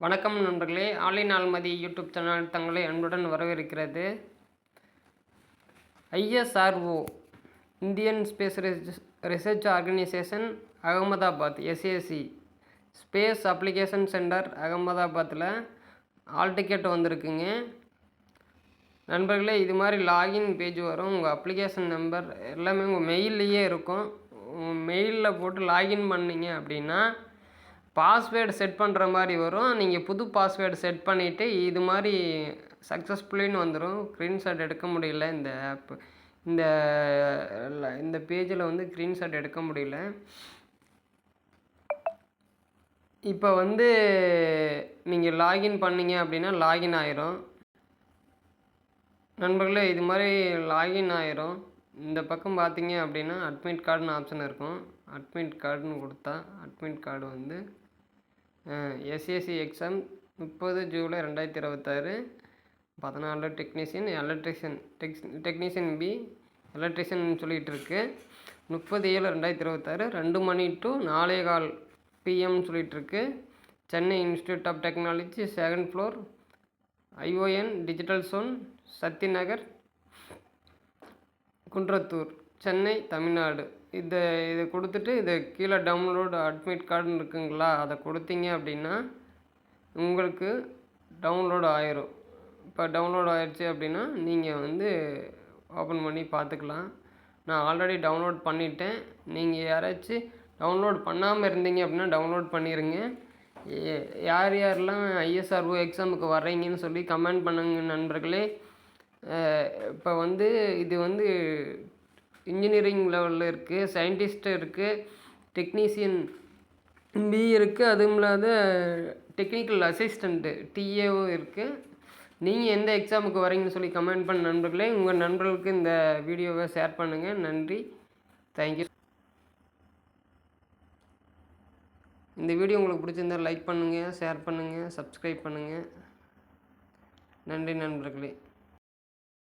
வணக்கம் நண்பர்களே, online ஆல்மதி YouTube channel தங்களை அன்புடன் வரவேற்கிறது. ISRO Indian space research organisation Ahmedabad SAC space application centre அகமதாபாத்தில் ஆல் டிக்கெட் வந்திருக்குங்க. நண்பர்களே, இது மாதிரி லாகின் பேஜ் வரும். உங்கள் அப்ளிகேஷன் நம்பர் எல்லாமே உங்கள் மெயில்லையே இருக்கும். மெயிலில் போட்டு லாகின் பண்ணிங்க அப்படின்னா பாஸ்வேர்டு செட் பண்ணுற மாதிரி வரும். நீங்கள் புது பாஸ்வேர்டு செட் பண்ணிவிட்டு இது மாதிரி சக்ஸஸ்ஃபுல்லின்னு வந்துடும். ஸ்க்ரீன்ஷாட் எடுக்க முடியல. இந்த ஆப்பு இந்த பேஜில் வந்து ஸ்க்ரீன்ஷாட் எடுக்க முடியல. இப்போ வந்து நீங்கள் லாகின் பண்ணிங்க அப்படின்னா லாகின் ஆயிரும். நண்பர்களே, இது மாதிரி லாகின் ஆயிரும். இந்த பக்கம் பார்த்தீங்க அப்படின்னா அட்மிட் கார்டுன்னு ஆப்ஷன் இருக்கும். அட்மிட் கார்டுன்னு கொடுத்தா அட்மிட் கார்டு வந்து SAC exam 30 July 2026 14 technician technician B electrician சொல்லிகிட்டு இருக்கு. 30/7/2026 2 மணி டு 4:15 PM சொல்லிகிட்டு இருக்கு. Chennai Institute of Technology 2nd floor ION digital zone Sakthi Nagar Kundrathur Chennai Tamil Nadu. இதை கொடுத்துட்டு இதை கீழே டவுன்லோடு அட்மிட் கார்டுன்னு இருக்குங்களா, அதை கொடுத்தீங்க அப்படின்னா உங்களுக்கு டவுன்லோடு ஆயிரும். இப்போ டவுன்லோட் ஆயிடுச்சு அப்படின்னா நீங்கள் வந்து ஓப்பன் பண்ணி பார்த்துக்கலாம். நான் ஆல்ரெடி டவுன்லோட் பண்ணிட்டேன். நீங்கள் யாராச்சும் டவுன்லோட் பண்ணாமல் இருந்தீங்க அப்படின்னா டவுன்லோட் பண்ணிடுங்க. யார் யாரெல்லாம் ISRO எக்ஸாமுக்கு வர்றீங்கன்னு சொல்லி கமெண்ட் பண்ணுங்க நண்பர்களே. இப்போ வந்து இது வந்து இன்ஜினியரிங் லெவலில் இருக்குது, சயின்டிஸ்ட் இருக்குது, டெக்னீஷியன் B இருக்குது, அதுவும் இல்லாத டெக்னிக்கல் அசிஸ்டண்ட்டு TAவும் இருக்குது. நீங்கள் எந்த எக்ஸாமுக்கு வரீங்கன்னு சொல்லி கமெண்ட் பண்ண நண்பர்களே. உங்கள் நண்பர்களுக்கு இந்த வீடியோவை ஷேர் பண்ணுங்கள். நன்றி, தேங்க்யூ. இந்த வீடியோ உங்களுக்கு பிடிச்சிருந்தால் லைக் பண்ணுங்கள், ஷேர் பண்ணுங்கள், சப்ஸ்கிரைப் பண்ணுங்கள். நன்றி நண்பர்களே.